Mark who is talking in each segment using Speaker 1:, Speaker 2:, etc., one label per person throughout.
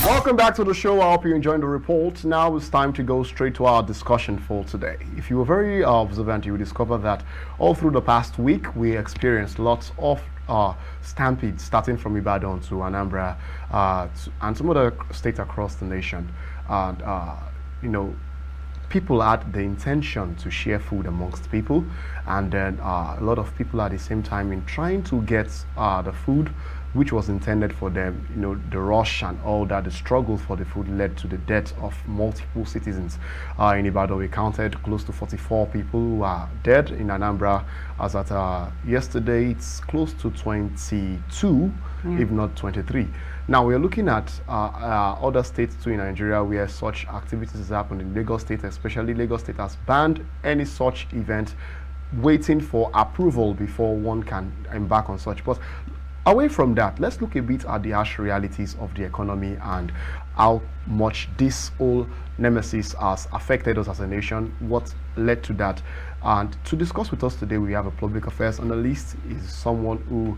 Speaker 1: Welcome back to the show. I hope you're enjoying the report. Now it's time to go straight to our discussion for today. If you were very observant, you will discover that all through the past week, we experienced lots of stampedes, starting from Ibadan to Anambra and some other states across the nation. And, people had the intention to share food amongst people, and then a lot of people at the same time in trying to get the food which was intended for them, the rush and all that, the struggle for the food led to the death of multiple citizens. In Ibadan, we counted close to 44 people who are dead. In Anambra, as at yesterday, it's close to 22, if not 23. Now, we're looking at other states too in Nigeria where such activities happen. In Lagos State, especially, Lagos State has banned any such event, waiting for approval before one can embark on such. But away from that, let's look a bit at the harsh realities of the economy and how much this whole nemesis has affected us as a nation, what led to that. And to discuss with us today, we have a public affairs analyst. He's someone who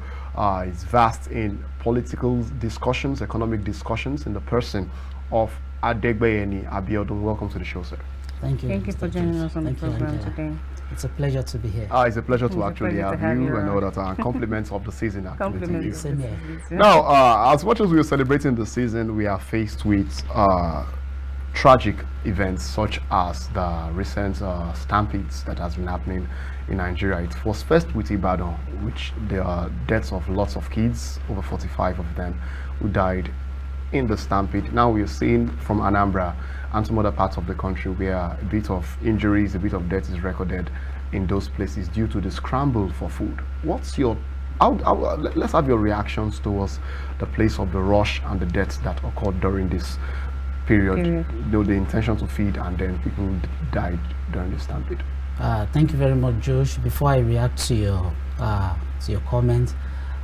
Speaker 1: is vast in political discussions, economic discussions, in the person of Adegbeyeni. Abiodun, welcome to the show, sir.
Speaker 2: Thank you.
Speaker 3: Thank you for joining us on the program today.
Speaker 2: It's a pleasure to be here.
Speaker 1: It's a pleasure to actually have you and all that. And compliments of the season, actually.
Speaker 3: Compliments.
Speaker 2: Same here.
Speaker 1: Now, as much as we are celebrating the season, we are faced with tragic events such as the recent stampedes that has been happening in Nigeria. It was first with Ibadan, which there are deaths of lots of kids, over 45 of them, who died in the stampede. Now we are seeing from Anambra and some other parts of the country where a bit of injuries, a bit of death is recorded in those places due to the scramble for food. What's your let's have your reactions towards the place of the rush and the deaths that occurred during this period. Though the intention to feed and then people died during the stampede.
Speaker 2: Thank you very much, Josh. Before I react to your comment,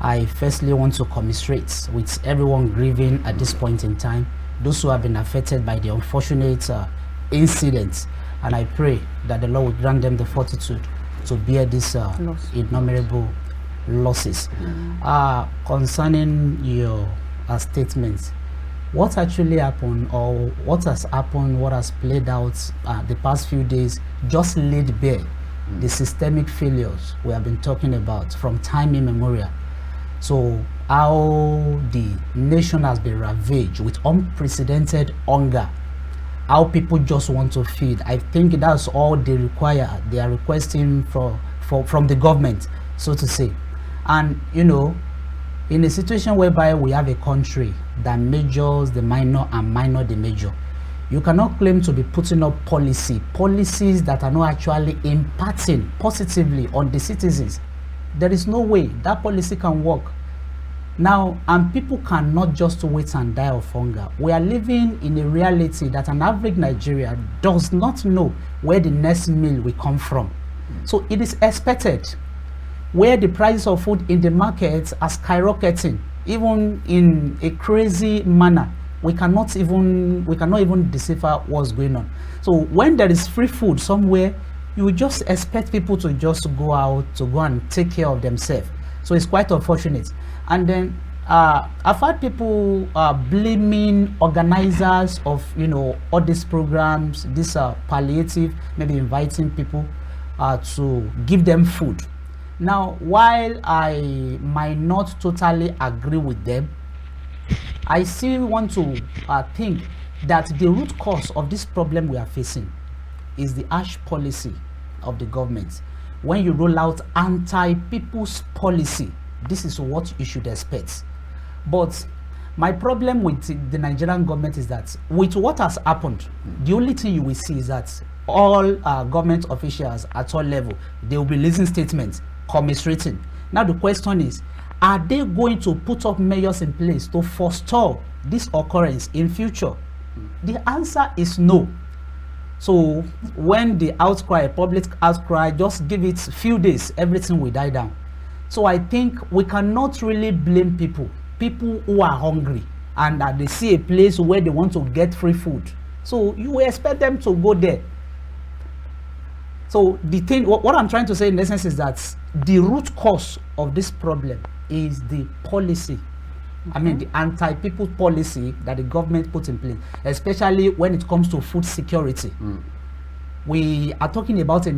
Speaker 2: I firstly want to commiserate with everyone grieving at this point in time, those who have been affected by the unfortunate incidents, and I pray that the Lord will grant them the fortitude to bear these innumerable losses. Concerning your statements, what actually happened, or what has happened, what has played out the past few days, just laid bare the systemic failures we have been talking about from time immemorial. So how the nation has been ravaged with unprecedented hunger, how people just want to feed. I think that's all they require. They are requesting from the government, so to say. And in a situation whereby we have a country that majors the minor and minor the major, you cannot claim to be putting up policies that are not actually impacting positively on the citizens. There is no way that policy can work. Now, and people cannot just wait and die of hunger. We are living in a reality that an average Nigerian does not know where the next meal will come from. So it is expected, where the price of food in the markets are skyrocketing, even in a crazy manner. We cannot even decipher what's going on. So when there is free food somewhere, you just expect people to just go out to go and take care of themselves. So it's quite unfortunate. And then I've had people blaming organizers of all these programs, this palliative, maybe inviting people to give them food. Now, while I might not totally agree with them, I still want to think that the root cause of this problem we are facing is the harsh policy of the government. When you roll out anti-people's policy, this is what you should expect. But my problem with the Nigerian government is that with what has happened, the only thing you will see is that all government officials at all levels, they will be releasing statements commiserating. Now the question is, are they going to put up measures in place to forestall this occurrence in future? The answer is no. So when the outcry, public outcry, just give it a few days, everything will die down. So I think we cannot really blame people who are hungry and that they see a place where they want to get free food. So you will expect them to go there. So the thing, what I'm trying to say in essence is that the root cause of this problem is the policy I mean, the anti-people policy that the government put in place, especially when it comes to food security. We are talking about a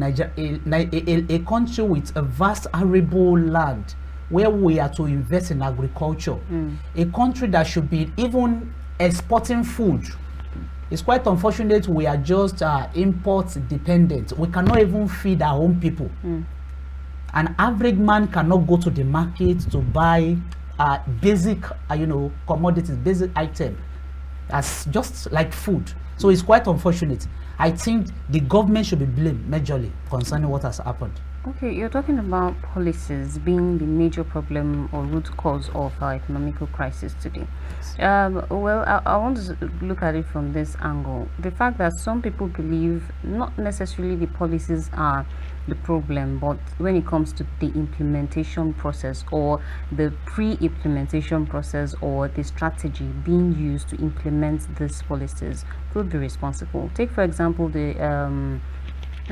Speaker 2: country with a vast arable land where we are to invest in agriculture. A country that should be even exporting food. It's quite unfortunate we are just import dependent. We cannot even feed our own people. An average man cannot go to the market to buy basic, commodities, basic item, as just like food. So it's quite unfortunate. I think the government should be blamed majorly concerning what has happened.
Speaker 3: Okay, you're talking about policies being the major problem or root cause of our economical crisis today. Well, I want to look at it from this angle. The fact that some people believe not necessarily the policies are the problem, but when it comes to the implementation process or the pre-implementation process or the strategy being used to implement these policies could be responsible. Take, for example, the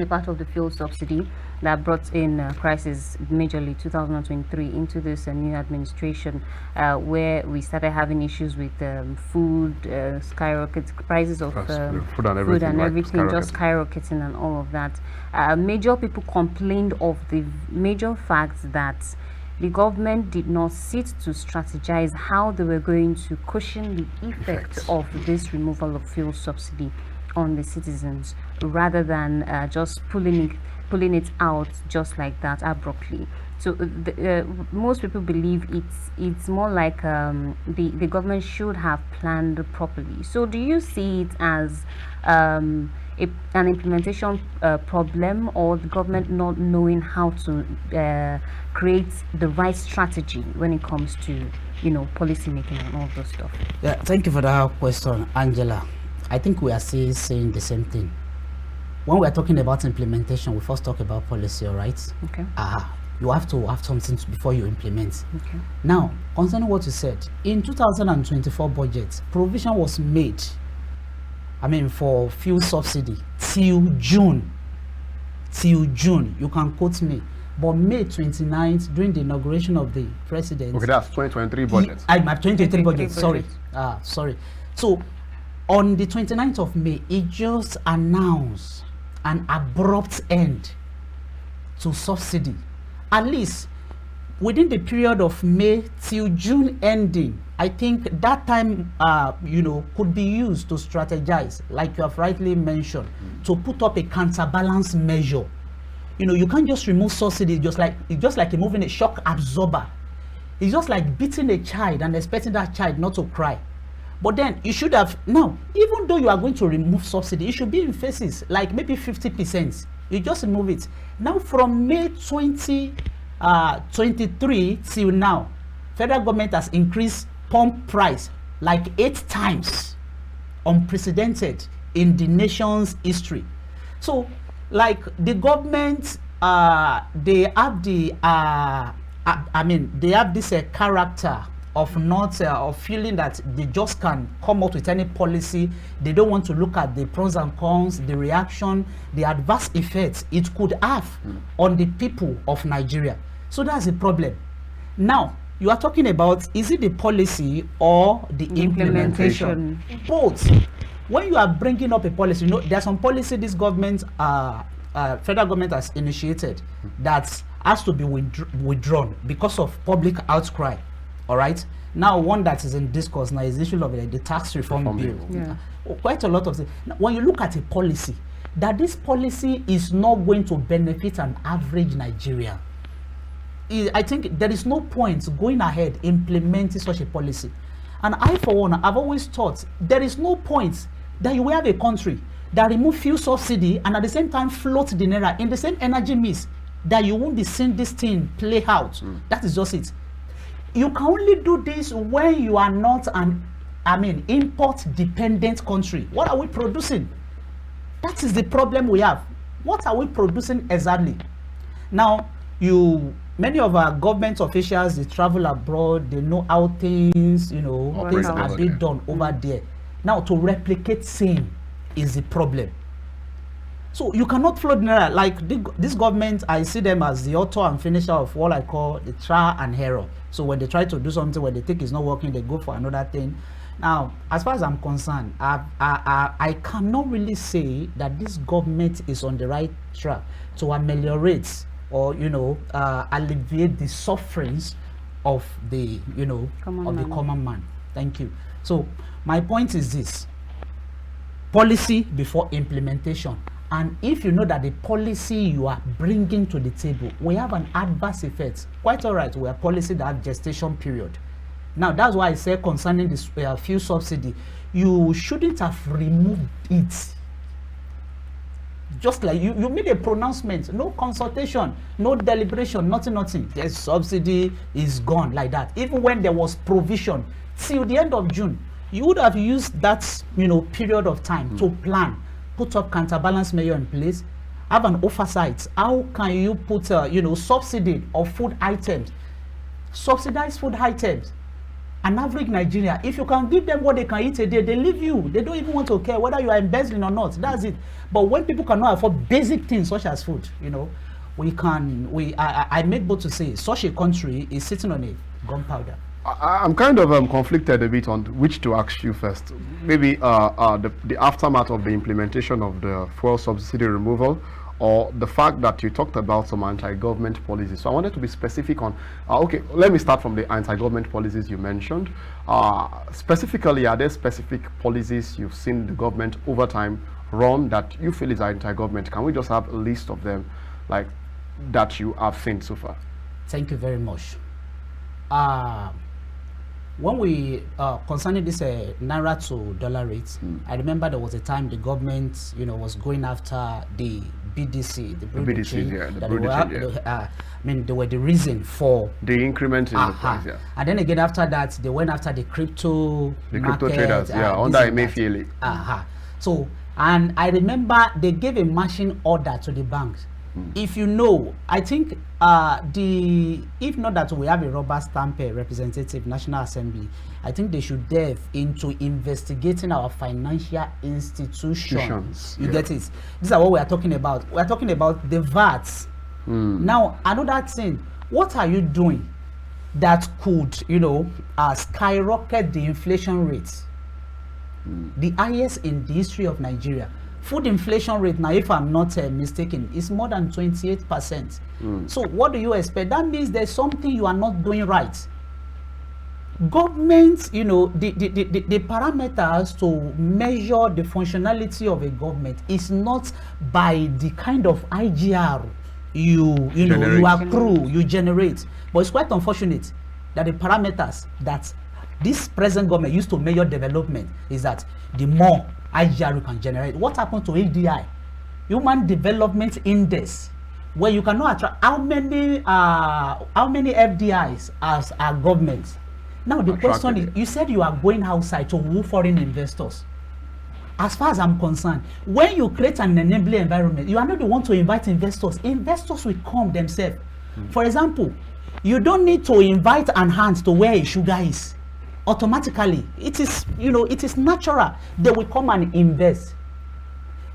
Speaker 3: part of the fuel subsidy that brought in crisis majorly 2023 into this new administration, where we started having issues with food, skyrocket prices of
Speaker 1: food and everything
Speaker 3: just skyrocketing and all of that. Major people complained of the major fact that the government did not sit to strategize how they were going to cushion the effects of this removal of fuel subsidy on the citizens, rather than just pulling it out just like that abruptly. So most people believe it's more like the government should have planned properly. So do you see it as an implementation problem, or the government not knowing how to create the right strategy when it comes to policy making and all those stuff?
Speaker 2: Yeah, thank you for that question, Angela. I think we are still saying the same thing. When we are talking about implementation, we first talk about policy, all right? Okay. You have to have something before you implement. Okay. Now, concerning what you said, in 2024 budget, provision was made, for fuel subsidy till June. You can quote me. But May 29th, during the inauguration of the president.
Speaker 1: Okay, that's 2023 budget.
Speaker 2: My 2023 budget, sorry. So, on the 29th of May, it just announced an abrupt end to subsidy. At least within the period of May till June ending, I think that time, could be used to strategize, like you have rightly mentioned, to put up a counterbalance measure. You can't just remove subsidy just like removing a shock absorber. It's just like beating a child and expecting that child not to cry. But then you should have, now, even though you are going to remove subsidy, it should be in phases, like maybe 50%. You just remove it. Now from May 2023 till now, federal government has increased pump price like 8 times, unprecedented in the nation's history. So, like the government, they have the, they have this character of not of feeling that they just can come out with any policy. They don't want to look at the pros and cons, the reaction, the adverse effects it could have on the people of Nigeria. So that's the problem. Now you are talking about, is it the policy or the implementation? Both. When you are bringing up a policy, there's some policy this government, federal government has initiated that has to be withdrawn because of public outcry. All right. Now, one that is in discourse now is the issue of the tax reform bill. Yeah. Quite a lot of things. When you look at a policy, that this policy is not going to benefit an average Nigerian, I think there is no point going ahead implementing such a policy. And I, for one, I've always thought there is no point that you will have a country that remove fuel subsidy and at the same time float the naira in the same energy mix, that you won't be seeing this thing play out. That is just it. You can only do this when you are not an, import dependent country. What are we producing? That is the problem we have. What are we producing exactly? Now, many of our government officials, they travel abroad, they know how things, things are being done over there. Now, to replicate same is the problem. So you cannot float naira. Like this government, I see them as the author and finisher of what I call the trial and error. So when they try to do something, when they think it's not working, they go for another thing. Now, as far as I'm concerned, I cannot really say that this government is on the right track to ameliorate or, you know, alleviate the sufferings of the, you know, common man. Thank you. So my point is this: policy before implementation. And if you know that the policy you are bringing to the table, we have an adverse effect. Quite all right, we have policy that have gestation period. Now, that's why I say concerning this fuel subsidy, you shouldn't have removed it. Just like you made a pronouncement, no consultation, no deliberation, nothing. The subsidy is gone like that. Even when there was provision till the end of June, you would have used that, you know, period of time to plan, put up counterbalance measure in place, have an oversight. How can you put, you know, subsidy of food items, subsidized food items? An average Nigeria, if you can give them what they can eat a day, they leave you. They don't even want to care whether you are embezzling or not. That's it. But when people cannot afford basic things such as food, you know, I make bold to say such a country is sitting on a gunpowder.
Speaker 1: I'm kind of conflicted a bit on which to ask you first. Maybe the aftermath of the implementation of the fuel subsidy removal, or the fact that you talked about some anti-government policies. So I wanted to be specific on, okay, let me start from the anti-government policies you mentioned. Specifically, are there specific policies you've seen the government over time run that you feel is anti-government? Can we just have a list of them, like, that you have seen so far?
Speaker 2: Thank you very much. When we concerning this naira to dollar rate, I remember there was a time the government, you know, was going after the BDC, the BDC, yeah. I mean, they were the reason for
Speaker 1: the increment in the price, yeah.
Speaker 2: And then again, after that, they went after the crypto
Speaker 1: traders, yeah, under Emefiele.
Speaker 2: So, and I remember they gave a marching order to the banks. If you know, I think if not that we have a rubber stamp representative National Assembly, I think they should delve into investigating our financial institutions. You get it? This is what we are talking about. We are talking about the VAT. Now, another thing, what are you doing that could, you know, skyrocket the inflation rates? The highest in the history of Nigeria. Food inflation rate, now if I'm not mistaken, is more than 28%. So what do you expect? That means there's something you are not doing right. Government, you know, the parameters to measure the functionality of a government is not by the kind of IGR you accrue, you generate. But it's quite unfortunate that the parameters that this present government used to measure development is that the more IGR you can generate. What happened to HDI, Human Development Index, where you cannot attract how many FDIs as our government? Now the question is, you said you are going outside to woo foreign investors. As far as I'm concerned, when you create an enabling environment, you are not the one to invite investors. Investors will come themselves. For example, you don't need to invite an hand to where a sugar is. Automatically, it is, you know, it is natural. They will come and invest.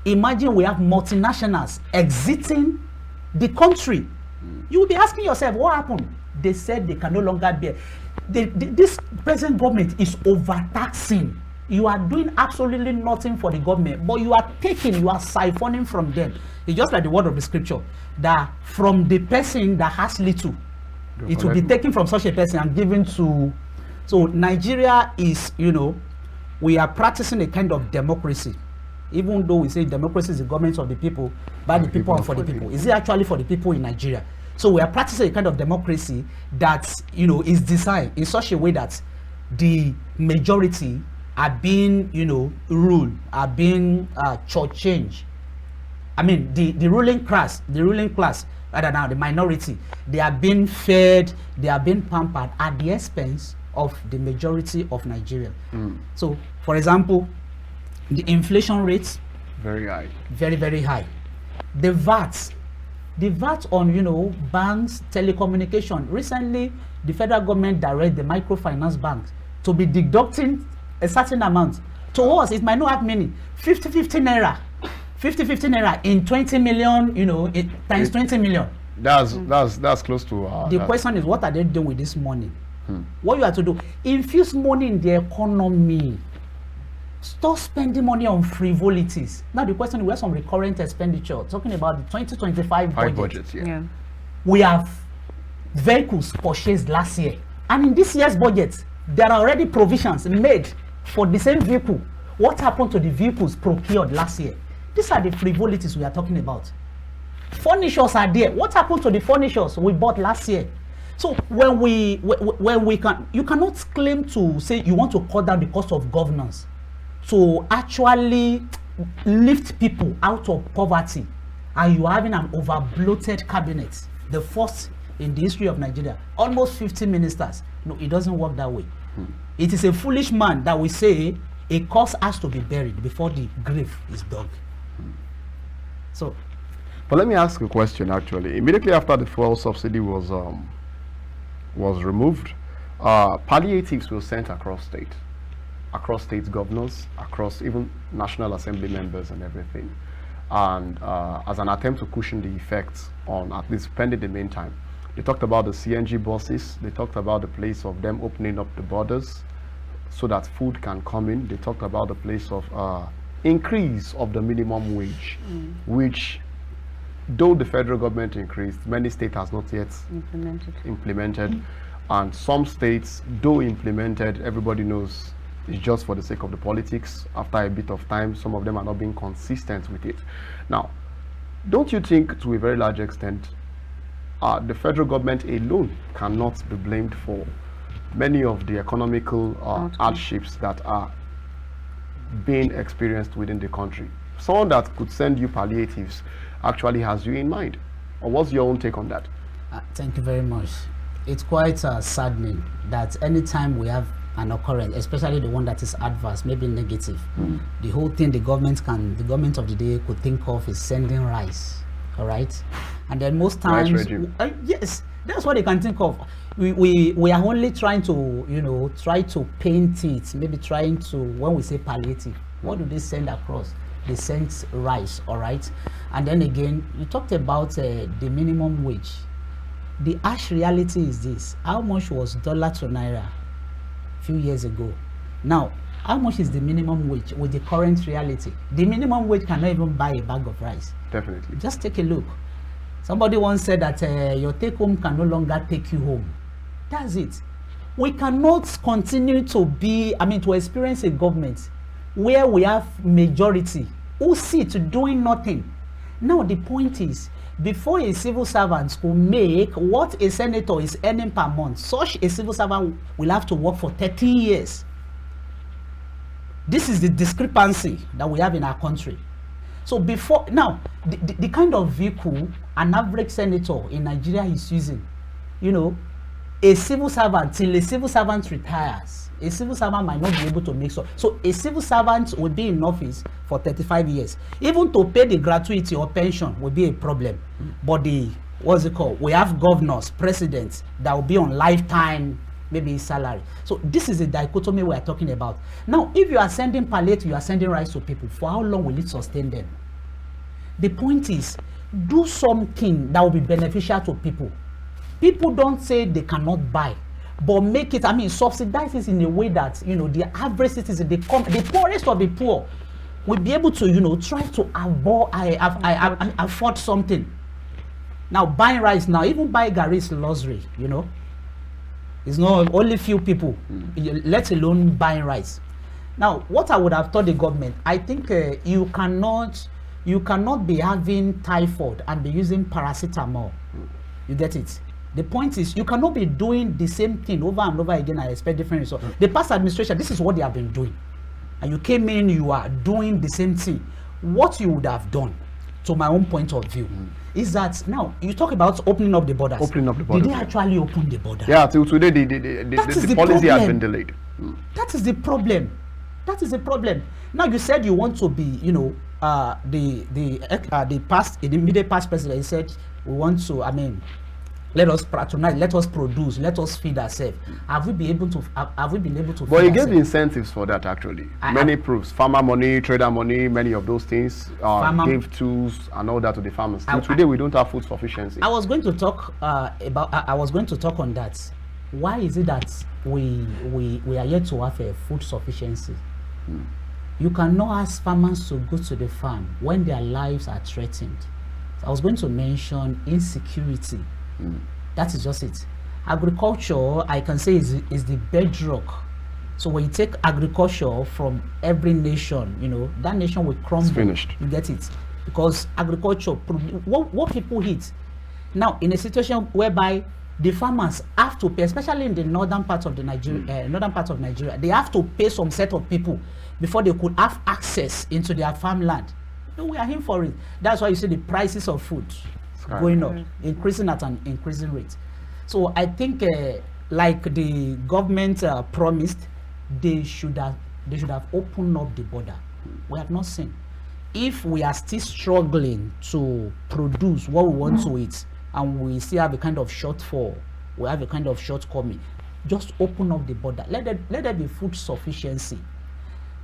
Speaker 2: Imagine we have multinationals exiting the country. You will be asking yourself, what happened? They said they can no longer bear. This present government is overtaxing. You are doing absolutely nothing for the government, but you are siphoning from them. It's just like the word of the scripture, that from the person that has little, it will be taken from such a person and given to. So Nigeria is, you know, we are practicing a kind of democracy. Even though we say democracy is the government of the people, by the people and for the people. Is it actually for the people in Nigeria? So we are practicing a kind of democracy that, you know, is designed in such a way that the majority are being, you know, ruled, are being shortchanged. I mean, the ruling class, rather now the minority, they are being fed, they are being pampered at the expense of the majority of Nigeria. So, for example, the inflation rates,
Speaker 1: very high,
Speaker 2: very, very high. The VAT on, you know, banks, telecommunication. Recently, the federal government directed the microfinance banks to be deducting a certain amount. To us, it might not have meaning. 50 naira 50 naira in 20 million, times 20 million.
Speaker 1: That's close to.
Speaker 2: The question is, what are they doing with this money? What you have to do, infuse money in the economy. Stop spending money on frivolities. Now the question is, we have some recurrent expenditure. Talking about the 2025 budget.
Speaker 1: Yeah.
Speaker 2: We have vehicles purchased last year. And in this year's budget, there are already provisions made for the same vehicle. What happened to the vehicles procured last year? These are the frivolities we are talking about. Furnitures are there. What happened to the furnitures we bought last year? So when you cannot claim to say you want to cut down the cost of governance to actually lift people out of poverty, and you are having an over-bloated cabinet, the first in the history of Nigeria, almost 50 ministers. No, it doesn't work that way. It is a foolish man that will say a cause has to be buried before the grave is dug. So,
Speaker 1: but let me ask a question. Actually, immediately after the fuel subsidy was removed, palliatives were sent across state governors, across even National Assembly members and everything, and as an attempt to cushion the effects on at least pending the meantime. They talked about the CNG buses. They talked about the place of them opening up the borders so that food can come in. They talked about the place of increase of the minimum wage, which, though the federal government increased, many states has not yet implemented. And some states, though implemented, everybody knows it's just for the sake of the politics. After a bit of time, some of them are not being consistent with it. Now, don't you think to a very large extent, the federal government alone cannot be blamed for many of the economical hardships that are being experienced within the country? Someone that could send you palliatives actually has you in mind. Or what's your own take on that?
Speaker 2: Thank you very much. It's quite saddening that anytime we have an occurrence, especially the one that is adverse, maybe negative, the whole thing the government of the day could think of is sending rice. All right, and then most times, yes, that's what they can think of. We are only trying to try to paint it, maybe trying to, when we say palliative, what do they send across? They send rice. All right, and then again, you talked about the minimum wage. The harsh reality is this: how much was dollar to naira a few years ago? Now, how much is the minimum wage with the current reality? The minimum wage cannot even buy a bag of rice.
Speaker 1: Definitely.
Speaker 2: Just take a look. Somebody once said that your take home can no longer take you home. That's it. We cannot continue to experience a government where we have majority who sit doing nothing. Now the point is, before a civil servant will make what a senator is earning per month, such a civil servant will have to work for 13 years. This is the discrepancy that we have in our country. So before now, the kind of vehicle an average senator in Nigeria is using, a civil servant, till a civil servant retires, a civil servant might not be able to make so a civil servant will be in office for 35 years. Even to pay the gratuity or pension will be a problem. But we have governors, presidents that will be on lifetime maybe salary. So this is a dichotomy we are talking about. Now, if you are sending palliative, you are sending rice to people, for how long will it sustain them? The point is, do something that will be beneficial to people. People don't say they cannot buy, but make it, subsidize it in a way that, the average citizen, the poorest of the poor will be able to, try to afford something. Now, buying rice now, even buying garri is luxury, It's not only few people, let alone buying rice. Now, what I would have told the government, I think you cannot be having typhoid and be using paracetamol. You get it? The point is, you cannot be doing the same thing over and over again and expect different results. The past administration, this is what they have been doing. And you came in, you are doing the same thing. What you would have done, to my own point of view, is that now you talk about opening up the borders. Did they actually open the border?
Speaker 1: Yeah, till today the policy has been delayed.
Speaker 2: That is the problem. That is the problem. Now you said you want to be, the immediate past president. He said we want to, let us patronize, let us produce, let us feed ourselves. Have we been able to? Have we been able to?
Speaker 1: But
Speaker 2: feed
Speaker 1: he gave
Speaker 2: ourselves?
Speaker 1: incentives for that actually. Many proofs, farmer money, trader money, many of those things. Gave tools and all that to the farmers. Till today, we don't have food sufficiency.
Speaker 2: I was going to talk about. I was going to talk on that. Why is it that we are yet to have a food sufficiency? You cannot ask farmers to go to the farm when their lives are threatened. So I was going to mention insecurity. That is just it. Agriculture, I can say, is the bedrock. So when you take agriculture from every nation, you know, that nation will crumble.
Speaker 1: It's finished.
Speaker 2: You get it? Because agriculture, what people eat. Now, in a situation whereby the farmers have to pay, especially in the northern part of the Nigeria, they have to pay some set of people before they could have access into their farmland. No, we are in for it. That's why you see the prices of food going up, increasing at an increasing rate. So I think, like the government promised, they should have opened up the border. We have not seen. If we are still struggling to produce what we want to eat, and we still have a kind of shortfall, we have a kind of shortcoming, just open up the border. Let there be food sufficiency.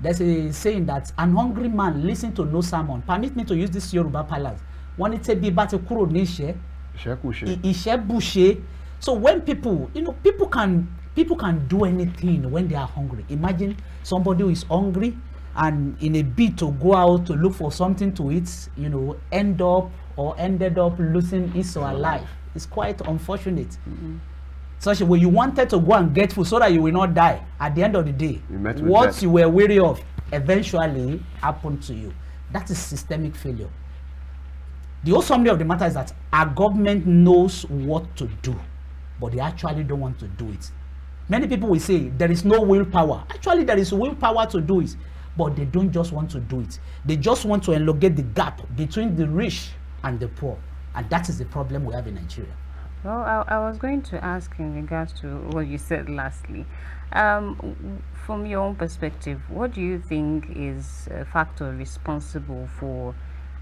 Speaker 2: There's a saying that an hungry man listen to no sermon. Permit me to use this Yoruba parlance. When it's a bibate kuro nishe, ishe bushe. So when people, you know, people can do anything when they are hungry. Imagine somebody who is hungry and in a bid to go out to look for something to eat, you know, ended up losing his or her life. It's quite unfortunate. Such a way you wanted to go and get food so that you will not die. At the end of the day, what you were wary of eventually happened to you. That is systemic failure. The whole summary of the matter is that our government knows what to do, but they actually don't want to do it. Many people will say there is no willpower. Actually, there is willpower to do it, but they don't just want to do it. They just want to elongate the gap between the rich and the poor, and that is the problem we have in Nigeria.
Speaker 3: Well, I was going to ask in regards to what you said lastly. From your own perspective, what do you think is a factor responsible for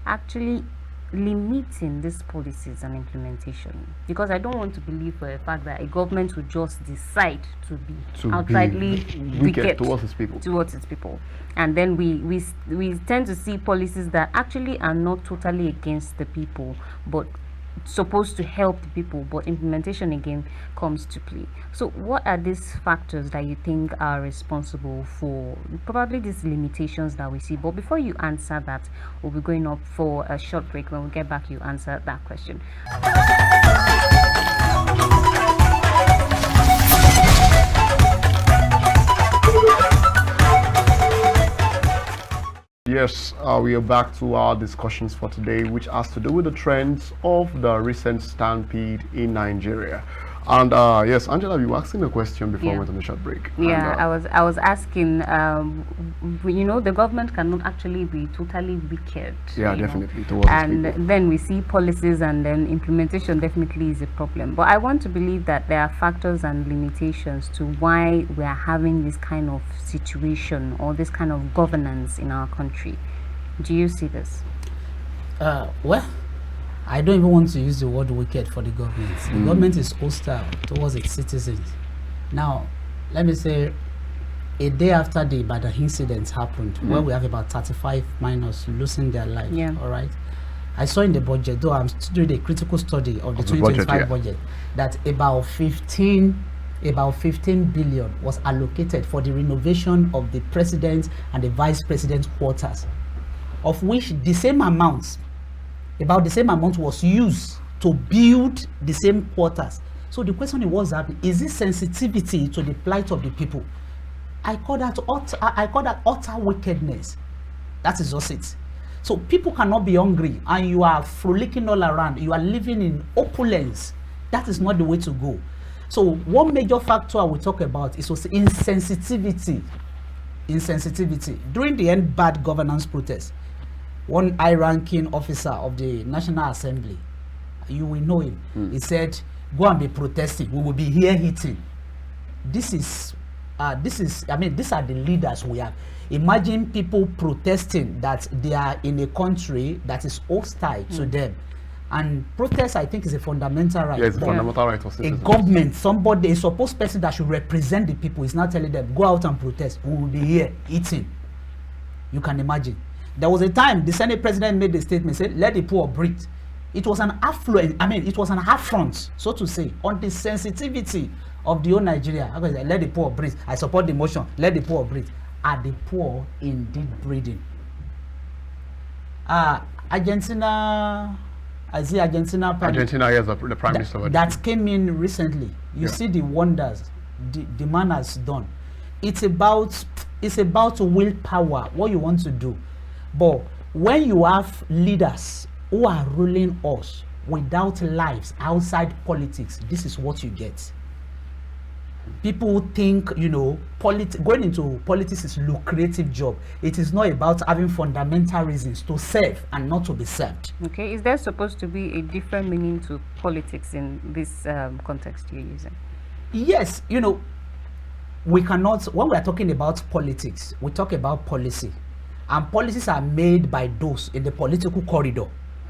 Speaker 3: actually limiting these policies and implementation? Because I don't want to believe for a fact that a government would just decide to be outrightly wicked
Speaker 1: towards its people.
Speaker 3: And then we tend to see policies that actually are not totally against the people, but supposed to help the people, but implementation again comes to play. So what are these factors that you think are responsible for probably these limitations that we see? But before you answer that, we'll be going up for a short break. When we get back, you answer that question.
Speaker 1: Yes, we are back to our discussions for today, which has to do with the trends of the recent stampede in Nigeria. And yes, Angela, you were asking a question before we went on the short break.
Speaker 3: Yeah,
Speaker 1: and,
Speaker 3: I was asking, you know, the government cannot actually be totally wicked.
Speaker 1: Yeah, definitely. Towards
Speaker 3: and
Speaker 1: people.
Speaker 3: Then we see policies, and then implementation definitely is a problem. But I want to believe that there are factors and limitations to why we are having this kind of situation or this kind of governance in our country. Do you see this?
Speaker 2: Well, I don't even want to use the word wicked for the government. The government is hostile towards its citizens. Now, let me say, a day after the Ibadan incident happened, where we have about 35 minors losing their life, all right? I saw in the budget, though I'm doing a critical study of the 2025 budget, that about 15 billion was allocated for the renovation of the president and the vice president's quarters, of which about the same amount was used to build the same quarters. So the question was, is this sensitivity to the plight of the people? I call that utter wickedness. That is just it. So people cannot be hungry and you are frolicking all around. You are living in opulence. That is not the way to go. So one major factor I will talk about is also insensitivity. During the End Bad Governance protest, one high-ranking officer of the National Assembly, you will know him, he said, go and be protesting, we will be here hitting. These are the leaders we have. Imagine people protesting that they are in a country that is hostile to them, And protest, I think, is a fundamental right.
Speaker 1: Yeah, it's a fundamental right of
Speaker 2: A
Speaker 1: citizens.
Speaker 2: government, somebody, a supposed person that should represent the people is not telling them, go out and protest. We will be here eating. You can imagine. There was a time the Senate president made the statement, said, let the poor breathe. It was an affluent, it was an affront, so to say, on the sensitivity of the whole Nigeria. I was like, let the poor breathe. I support the motion, let the poor breathe. Are the poor indeed breathing? Argentina, I see Argentina.
Speaker 1: Argentina, yes, the Prime Minister.
Speaker 2: That came in recently. You see the wonders the man has done. It's about willpower, what you want to do. But when you have leaders who are ruling us without lives outside politics, this is what you get. People think, going into politics is a lucrative job. It is not about having fundamental reasons to serve and not to be served.
Speaker 3: Okay, is there supposed to be a different meaning to politics in this context you're using?
Speaker 2: Yes, we cannot, when we are talking about politics, we talk about policy. And policies are made by those in the political corridor,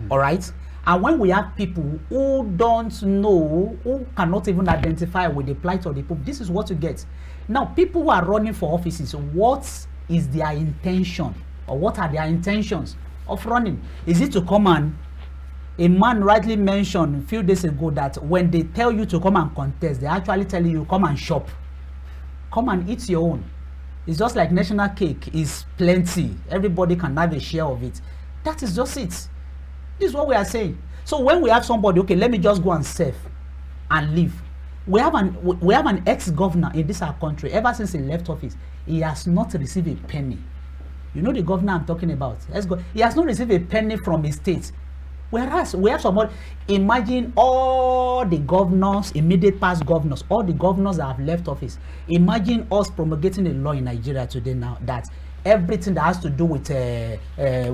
Speaker 2: all right? And when we have people who don't know, who cannot even identify with the plight of the people, this is what you get. Now, people who are running for offices, what is their intention? Or what are their intentions of running? Is it to come and, a man rightly mentioned a few days ago that when they tell you to come and contest, they actually tell you, come and shop. Come and eat your own. It's just like national cake is plenty. Everybody can have a share of it. That is just it. This is what we are saying. So when we have somebody, okay, let me just go and serve and leave. We have an ex-governor in this our country. Ever since he left office, he has not received a penny. You know the governor I'm talking about. He has not received a penny from his state. Whereas we have somebody, imagine all the governors, immediate past governors, all the governors that have left office. Imagine us promulgating a law in Nigeria today now that everything that has to do with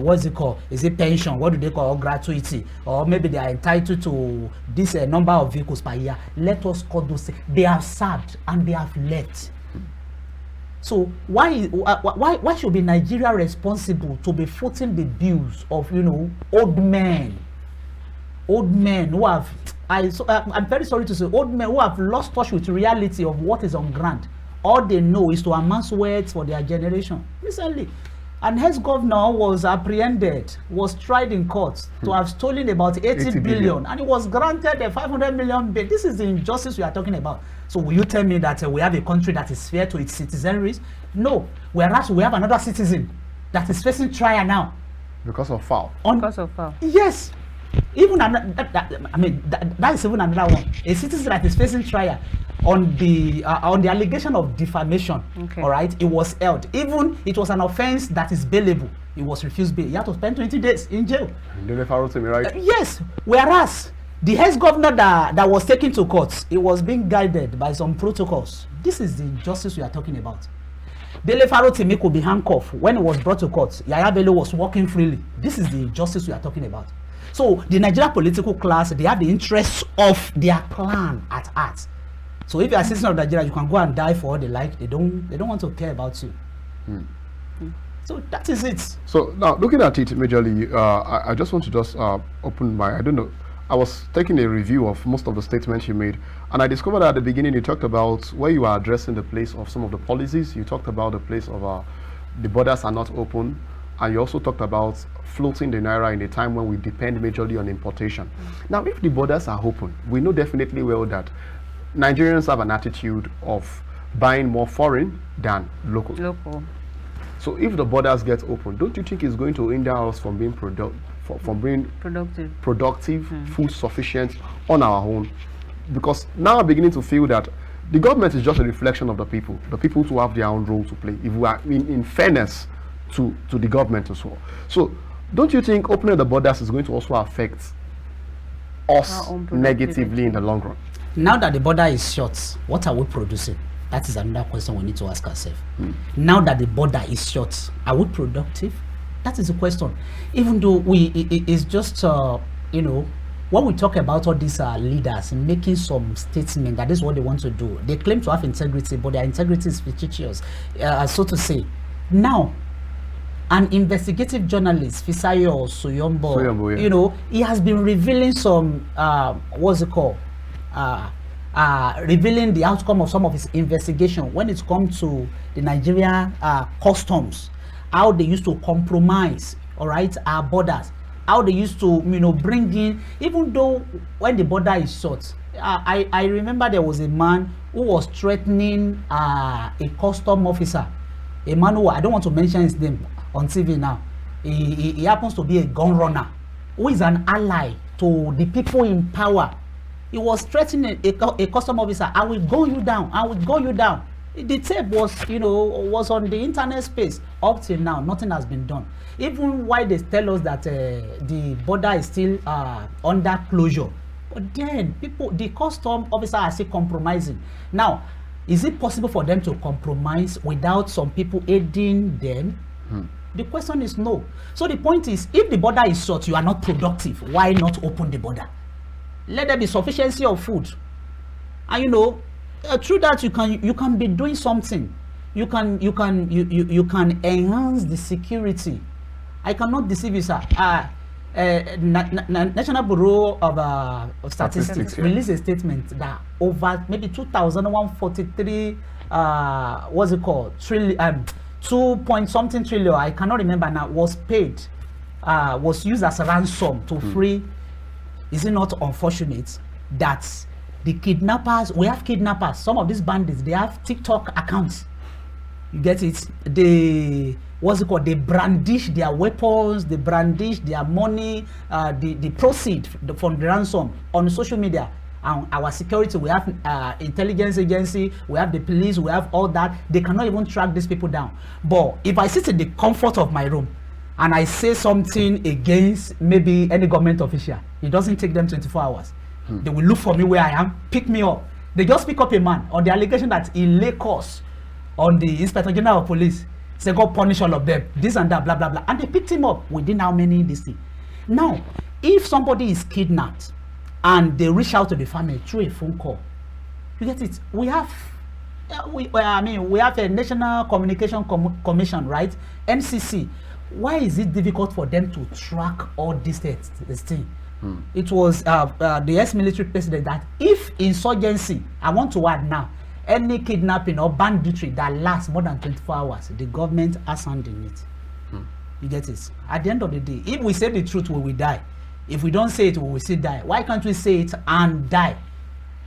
Speaker 2: what's it called? Is it pension? What do they call gratuity? Or maybe they are entitled to this number of vehicles per year. Let us call those things. They have served and they have left. So why should be Nigeria responsible to be footing the bills of old men who have I'm very sorry to say old men who have lost touch with reality of what is on ground. All they know is to amass wealth for their generation. Recently, an ex-governor was apprehended, was tried in court to have stolen about 80 billion, and he was granted a 500 million bail. This is the injustice we are talking about. So will you tell me that we have a country that is fair to its citizenry? No. Whereas we have another citizen that is facing trial now.
Speaker 1: Because of foul.
Speaker 3: Because of foul.
Speaker 2: Yes. Even that is even another one. A citizen that is facing trial on the allegation of defamation. Okay. All right, it was held. Even it was an offense that is bailable. It was refused bail. He had to spend 20 days in jail.
Speaker 1: Right?
Speaker 2: Yes. Whereas the ex-governor that was taken to court, it was being guided by some protocols. This is the injustice we are talking about. Dele Farotimi could be handcuffed when it was brought to court. Yaya Bello was walking freely. This is the injustice we are talking about. So the Nigerian political class, they have the interests of their clan at heart. So if you are a citizen of Nigeria, you can go and die for all they like. They don't want to care about you. So that is it.
Speaker 1: So now looking at it majorly, I just want to open my, I don't know, I was taking a review of most of the statements you made, and I discovered at the beginning you talked about where you are addressing the place of some of the policies. You talked about the place of the borders are not open, and you also talked about floating the naira in a time when we depend majorly on importation. Now, if the borders are open, we know definitely well that Nigerians have an attitude of buying more foreign than local. So if the borders get open, don't you think it's going to hinder us from being productive, food sufficient on our own? Because now I'm beginning to feel that the government is just a reflection of the people to have their own role to play, if we are in fairness to the government as well. So don't you think opening the borders is going to also affect us negatively in the long run?
Speaker 2: Now that the border is shut, what are we producing? That is another question we need to ask ourselves. Now that the border is shut, are we productive? That is the question. Even though it's just, when we talk about all these leaders making some statement that is what they want to do, they claim to have integrity, but their integrity is fictitious, so to say. Now, an investigative journalist, Fisayo Soyombo,
Speaker 1: yeah.
Speaker 2: you know, he has been revealing some, what's it called? Revealing the outcome of some of his investigation when it comes to the Nigerian customs, how they used to compromise, all right, our borders, how they used to, you know, bring in, even though when the border is shut. I remember there was a man who was threatening a custom officer, a man who, I don't want to mention his name on TV now. He happens to be a gun runner who is an ally to the people in power. He was threatening a custom officer, I will gun you down, I will gun you down. The tape was, you know, was on the internet space. Up till now, nothing has been done. Even while they tell us that the border is still under closure, but then people, the custom officer are still compromising. Now, is it possible for them to compromise without some people aiding them? The question is no. So the point is, if the border is short, you are not productive. Why not open the border? Let there be sufficiency of food, and you know, through that you can be doing something. You can enhance the security. I cannot deceive you, sir. National Bureau of Statistics released a statement that over maybe 2,143 what's it called, 2 point something trillion, I cannot remember now, was paid, was used as a ransom to free. Is it not unfortunate that the kidnappers, we have kidnappers, some of these bandits, they have TikTok accounts, you get it, they, what's it called, they brandish their weapons, they brandish their money, the proceed from the ransom on social media. And our security, we have intelligence agency, we have the police, we have all that. They cannot even track these people down. But if I sit in the comfort of my room and I say something against maybe any government official, it doesn't take them 24 hours. They will look for me where I am, pick me up. They just pick up a man on the allegation that he lay course on the Inspector General of Police. Say, go punish all of them, this and that, blah, blah, blah. And they picked him up within how many this thing. Now, if somebody is kidnapped and they reach out to the family through a phone call, you get it. We have, we have a National Communication Commission, right? NCC. Why is it difficult for them to track all this thing? It was the ex-military president that if insurgency, I want to add now, any kidnapping or banditry that lasts more than 24 hours, the government has hand in it. You get it? At the end of the day, if we say the truth, we will die. If we don't say it, we will still die. Why can't we say it and die?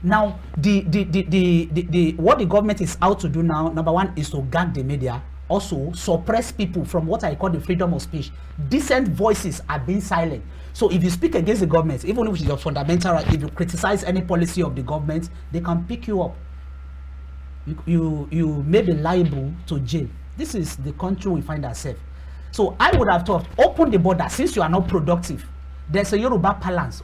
Speaker 2: Now, what the government is out to do now, number one, is to gag the media, also suppress people from what I call the freedom of speech. Decent voices are being silent. So if you speak against the government, even if it's your fundamental right, if you criticize any policy of the government, they can pick you up. You may be liable to jail. This is the country we find ourselves. So I would have thought, open the border since you are not productive. There's a Yoruba balance.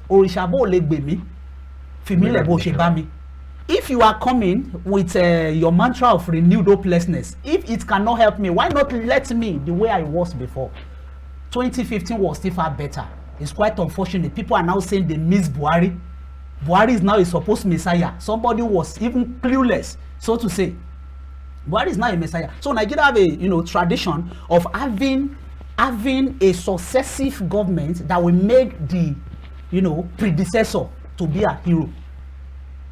Speaker 2: If you are coming with your mantra of renewed hopelessness, if it cannot help me, why not let me the way I was before? 2015 was still far better. It's quite unfortunate. People are now saying they miss Buhari. Buhari is now a supposed messiah. Somebody was even clueless, so to say. Buhari is now a messiah. So Nigeria have a tradition of having a successive government that will make the predecessor to be a hero.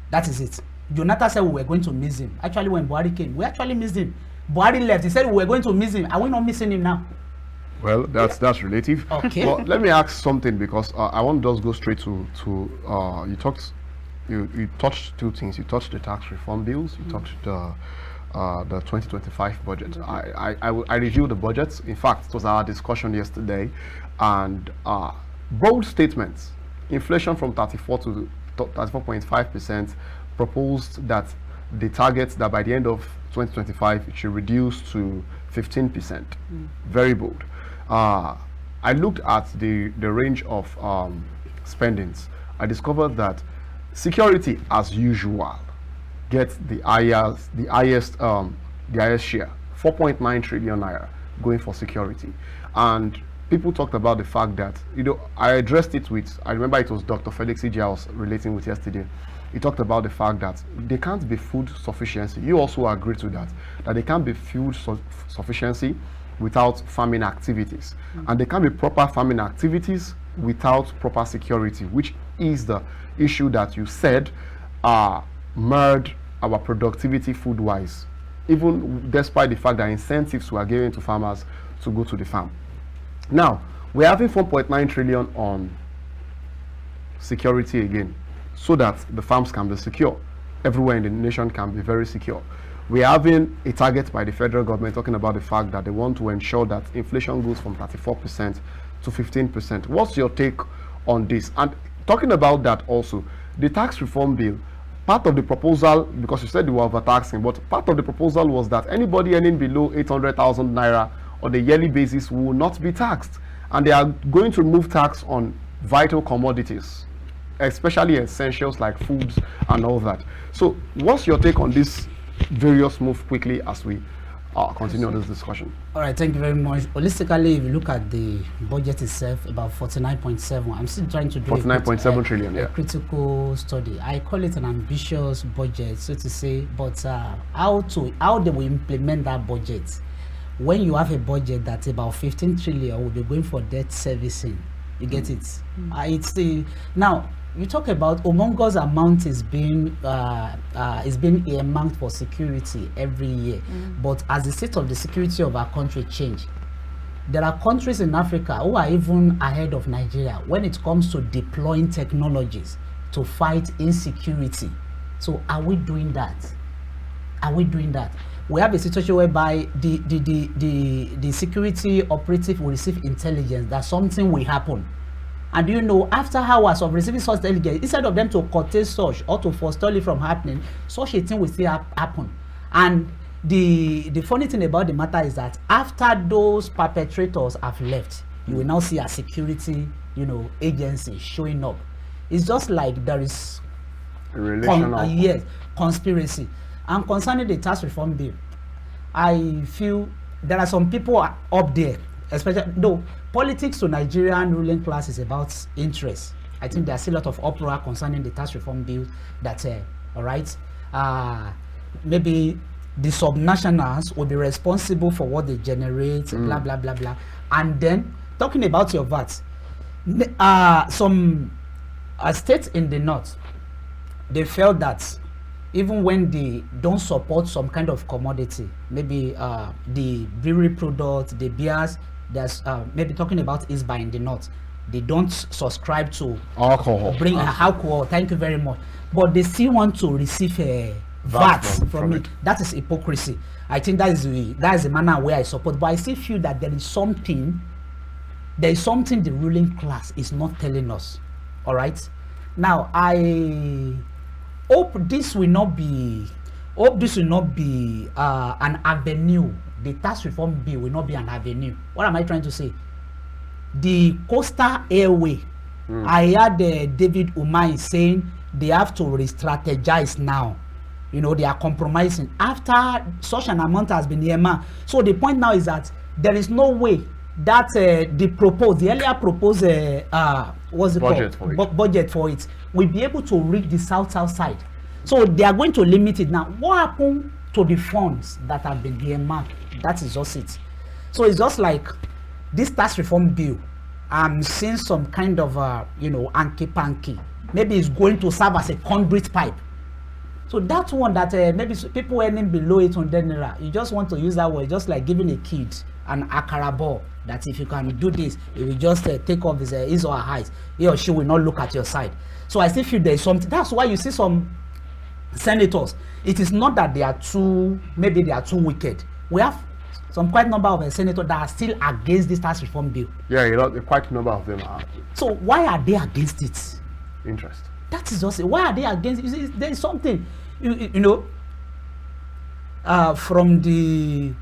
Speaker 2: That is it. Jonathan said we were going to miss him. Actually, when Buhari came, we actually missed him. Buhari left. He said we were going to miss him. Are we not missing him now?
Speaker 1: Well, that's relative.
Speaker 2: Okay.
Speaker 1: Well, let me ask something, because I want to just go straight to you touched two things. You touched the tax reform bills. You touched the 2025 budget. I reviewed the budgets. In fact, it was our discussion yesterday, and bold statements. Inflation from 34 to 34.5%, proposed that the target that by the end of 2025 it should reduce to 15%. Very bold. I looked at the range of spendings. I discovered that security, as usual, gets the highest share, 4.9 trillion naira going for security. And people talked about the fact that, I addressed it with, I remember it was Dr. Felix Iji I was relating with yesterday. He talked about the fact that there can't be food sufficiency. You also agree to that there can't be food sufficiency without farming activities. And there can be proper farming activities without proper security, which is the issue that you said marred our productivity food-wise, even despite the fact that incentives were given to farmers to go to the farm. Now, we're having 4.9 trillion on security again, so that the farms can be secure. Everywhere in the nation can be very secure. We're having a target by the federal government talking about the fact that they want to ensure that inflation goes from 34% to 15%. What's your take on this? And talking about that also, the tax reform bill, part of the proposal, because you said you were overtaxing, but part of the proposal was that anybody earning below 800,000 naira on a yearly basis will not be taxed. And they are going to remove tax on vital commodities, especially essentials like foods and all that. So what's your take on this various move quickly as we continue on this discussion?
Speaker 2: All right, thank you very much. Holistically, if you look at the budget itself, about 49.7, I'm still trying to do
Speaker 1: 49.7 trillion,
Speaker 2: a critical study. I call it an ambitious budget, so to say, but how they will implement that budget when you have a budget that's about 15 trillion will be going for debt servicing. You get it? It's the now you talk about humongous amount is being earmarked for security every year, but as the state of the security of our country change, there are countries in Africa who are even ahead of Nigeria when it comes to deploying technologies to fight insecurity. So are we doing that? Are we doing that? We have a situation whereby the security operative will receive intelligence that something will happen. And you know, after hours of receiving such intelligence, instead of them to curtail such or to forestall it from happening, such a thing will still happen. And the funny thing about the matter is that after those perpetrators have left, you will now see a security, agency showing up. It's just like there is
Speaker 1: a relation
Speaker 2: yes, conspiracy. And concerning the tax reform bill, I feel there are some people up there, especially though politics to Nigerian ruling class is about interest. I think there's a lot of uproar concerning the tax reform bill that, all right, maybe the subnationals will be responsible for what they generate, blah, blah, blah, blah. And then talking about your VAT, some states in the north, they felt that even when they don't support some kind of commodity, maybe the brewery product, the beers, there's maybe talking about is by in the north, they don't subscribe to
Speaker 1: alcohol.
Speaker 2: Bring alcohol. Thank you very much. But they still want to receive a VAT from it. That is hypocrisy. I think that is the manner where I support. But I still feel that there is something the ruling class is not telling us. All right. Now I hope this will not be an avenue. The tax reform bill will not be an avenue. What am I trying to say? The coastal airway, I heard David Umai saying they have to re-strategize now. They are compromising after such an amount has been earmarked. So the point now is that there is no way that the earlier proposed budget for it will be able to reach the south side. So they are going to limit it now. What happened to the funds that have been earmarked? That is just it. So it's just like this tax reform bill. I'm seeing some kind of anky-panky. Maybe it's going to serve as a conduit pipe. So that one that maybe people earning below 800 naira, you just want to use that word, just like giving a kid an akara ball, that if you can do this, it will just take off his or her eyes. He or she will not look at your side. So I still feel there is something. That's why you see some senators. It is not that they are too wicked. We have some quite number of senators that are still against this tax reform bill.
Speaker 1: Yeah, quite a number of them are.
Speaker 2: So why are they against it?
Speaker 1: Interest. That
Speaker 2: is just it. Why are they against it? There is something, from the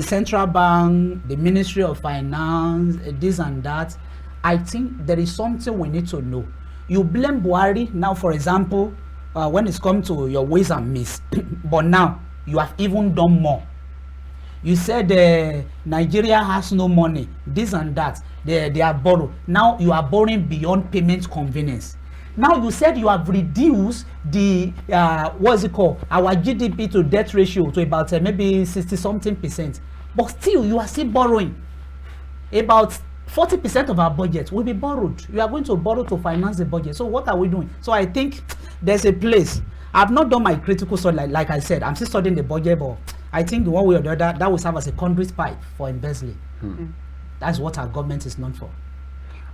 Speaker 2: central bank, the Ministry of Finance, this and that. I think there is something we need to know. You blame Buhari now, for example, when it's come to your ways and means, but now you have even done more. You said Nigeria has no money, this and that. They are borrowed. Now you are borrowing beyond payment convenience. Now you said you have reduced the our GDP to debt ratio to about maybe 60-something%. But still, you are still borrowing. About 40% of our budget will be borrowed. You are going to borrow to finance the budget. So what are we doing? So I think there's a place. I've not done my critical study, like I said. I'm still studying the budget, but I think one way or the other, that will serve as a conduit pipe for embezzling. That's what our government is known for.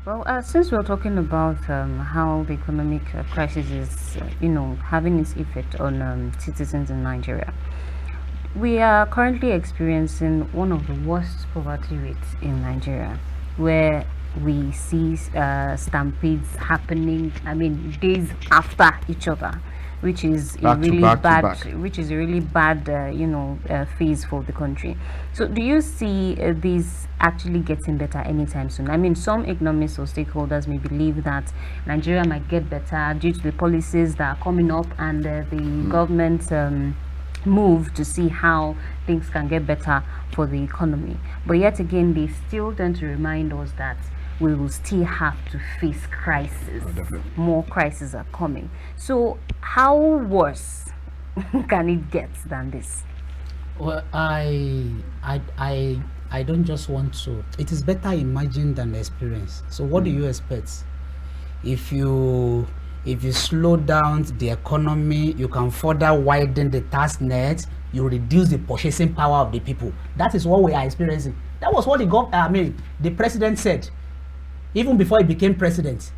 Speaker 3: Well, since we're talking about how the economic crisis is, having its effect on citizens in Nigeria, we are currently experiencing one of the worst poverty rates in Nigeria, where we see stampedes happening, days after each other, which is a really bad phase for the country. So do you see this actually getting better anytime soon? Some economists or stakeholders may believe that Nigeria might get better due to the policies that are coming up and the government move to see how things can get better for the economy. But yet again, they still tend to remind us that we will still have to face crisis. More crises are coming. So how worse can it get than this?
Speaker 2: Well, I don't just want to. It is better imagined than experience. So what do you expect? If you slow down the economy, you can further widen the tax net, you reduce the purchasing power of the people. That is what we are experiencing. That was what the president said, even before he became president.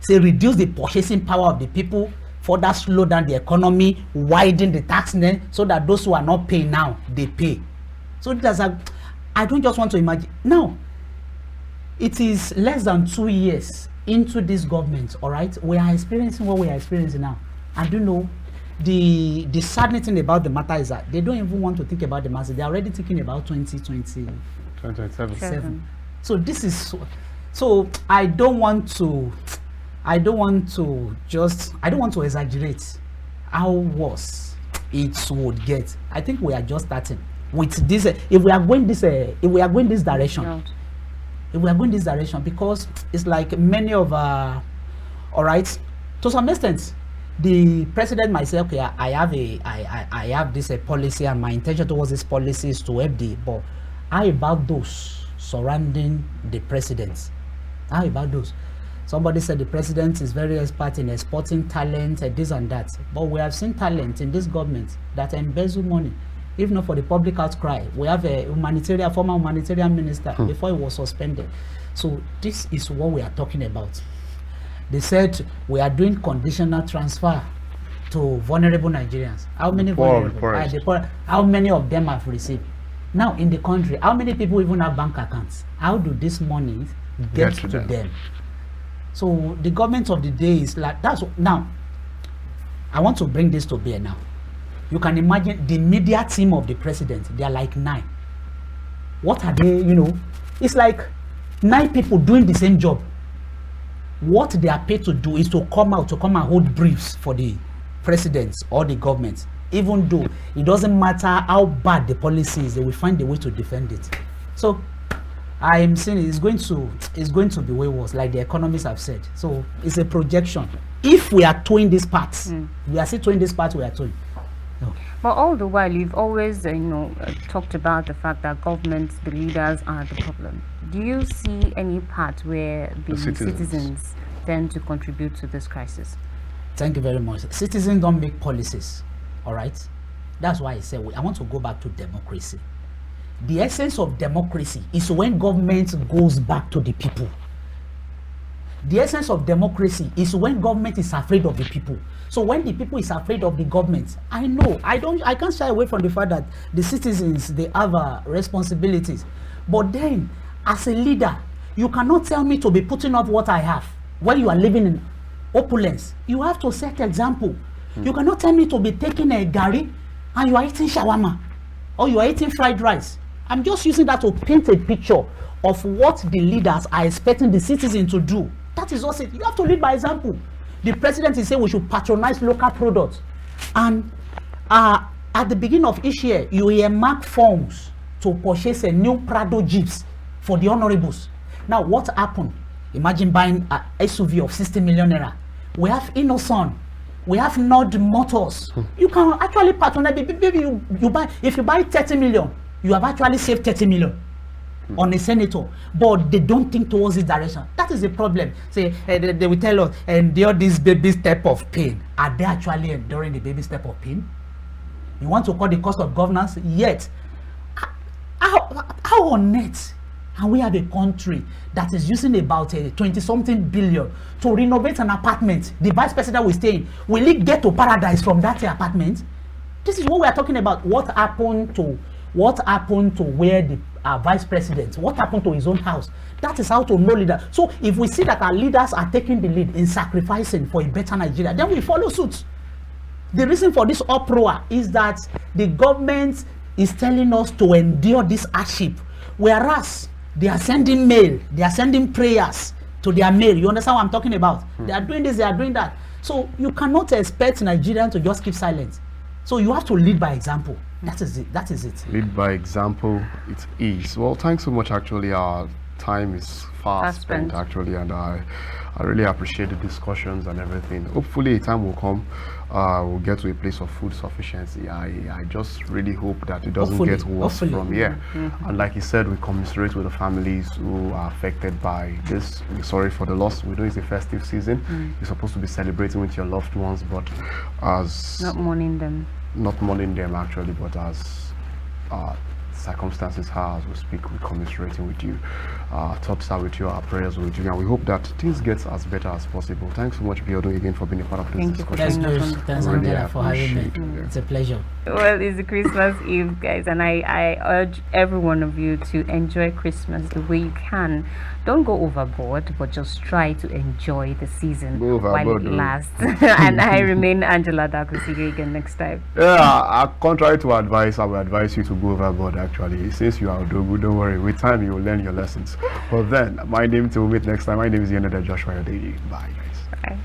Speaker 2: Say reduce the purchasing power of the people, further slow down the economy, widen the tax net so that those who are not paying now, they pay. So I don't just want to imagine. Now, it is less than 2 years into this government, all right? We are experiencing what we are experiencing now. And the saddening thing about the matter is that they don't even want to think about the masses. They're already thinking about 2027. So this is so I don't want to exaggerate how worse it would get. I think we are just starting with this. If we are going this direction, because it's like many of all right, to some extent, the president myself, okay, I have this policy, and my intention towards this policy is to help but how about those surrounding the president? How about those? Somebody said the president is very expert in exporting talent, this and that. But we have seen talent in this government that embezzle money. If not for the public outcry, we have a former humanitarian minister before he was suspended. So this is what we are talking about. They said we are doing conditional transfer to vulnerable Nigerians. How many vulnerable? How many of them have received? Now in the country, how many people even have bank accounts? How do this money get to them? So the government of the day is like that's now. I want to bring this to bear now. You can imagine the media team of the president, they are like 9. What are they, It's like 9 people doing the same job. What they are paid to do is to come and hold briefs for the presidents or the government. Even though it doesn't matter how bad the policy is, they will find a way to defend it. So I am saying it's going to be way worse, like the economists have said. So it's a projection. If we are towing this part, we are still towing this part, we are towing. No.
Speaker 3: But all the while, you've always, talked about the fact that governments, the leaders, are the problem. Do you see any part where the citizens tend to contribute to this crisis?
Speaker 2: Thank you very much. Citizens don't make policies, all right? That's why I said I want to go back to democracy. The essence of democracy is when government goes back to the people. The essence of democracy is when government is afraid of the people. So when the people is afraid of the government, I can't shy away from the fact that the citizens, they have responsibilities. But then, as a leader, you cannot tell me to be putting up what I have when you are living in opulence. You have to set example. You cannot tell me to be taking a gari and you are eating shawarma or you are eating fried rice. I'm just using that to paint a picture of what the leaders are expecting the citizens to do. That is also it. You have to lead by example. The president is saying we should patronize local products. And at the beginning of each year, you earmark funds to purchase a new Prado Jeeps for the honorables. Now, what happened? Imagine buying an SUV of 60 million naira. We have Innoson. We have Nord Motors. You can actually patronize. Maybe you buy, if you buy 30 million, you have actually saved 30 million on a senator, but they don't think towards this direction. That is the problem. Say they will tell us, endure this baby step of pain. Are they actually enduring the baby step of pain? You want to call the cost of governance? Yet, how on earth can we have a country that is using about 20-something billion to renovate an apartment the vice president will stay in? Will he get to paradise from that apartment? This is what we are talking about. What happened to where the vice president? What happened to his own house? That is how to know leader. So if we see that our leaders are taking the lead in sacrificing for a better Nigeria, then we follow suit. The reason for this uproar is that the government is telling us to endure this hardship, whereas they are sending mail, they are sending prayers to their mail. You understand what I'm talking about? They are doing this, they are doing that. So you cannot expect Nigerians to just keep silent. So you have to lead by example. That is it. That is it.
Speaker 1: Lead by example, it is. Well, thanks so much. Actually, our time is fast spent actually, and I really appreciate the discussions and everything. Hopefully, a time will come. We'll get to a place of food sufficiency. I just really hope that it doesn't get worse from here. And like you said, we commiserate with the families who are affected by this. We're sorry for the loss. We know it's a festive season. You're supposed to be celebrating with your loved ones, but as
Speaker 3: not mourning them.
Speaker 1: Not mourning them actually, but as circumstances are, as we speak, we're commiserating with you. Thoughts are with you, our prayers are with you, and we hope that things get as better as possible. Thanks so much, Abiodun, again for being a part of this discussion.
Speaker 2: Thanks, Angela, for having me. It's a pleasure.
Speaker 3: Well, it's Christmas Eve, guys, and I urge every one of you to enjoy Christmas the way you can. Don't go overboard, but just try to enjoy the season while it lasts. And I remain Angela Daku. See you again next time.
Speaker 1: Yeah, contrary to advice, I will advise you to go overboard actually. Since you are Dogu, don't worry. With time, you will learn your lessons. But then, my name till we meet next time. My name is Ikhonede Joshua Daily. Bye, guys.
Speaker 3: Bye.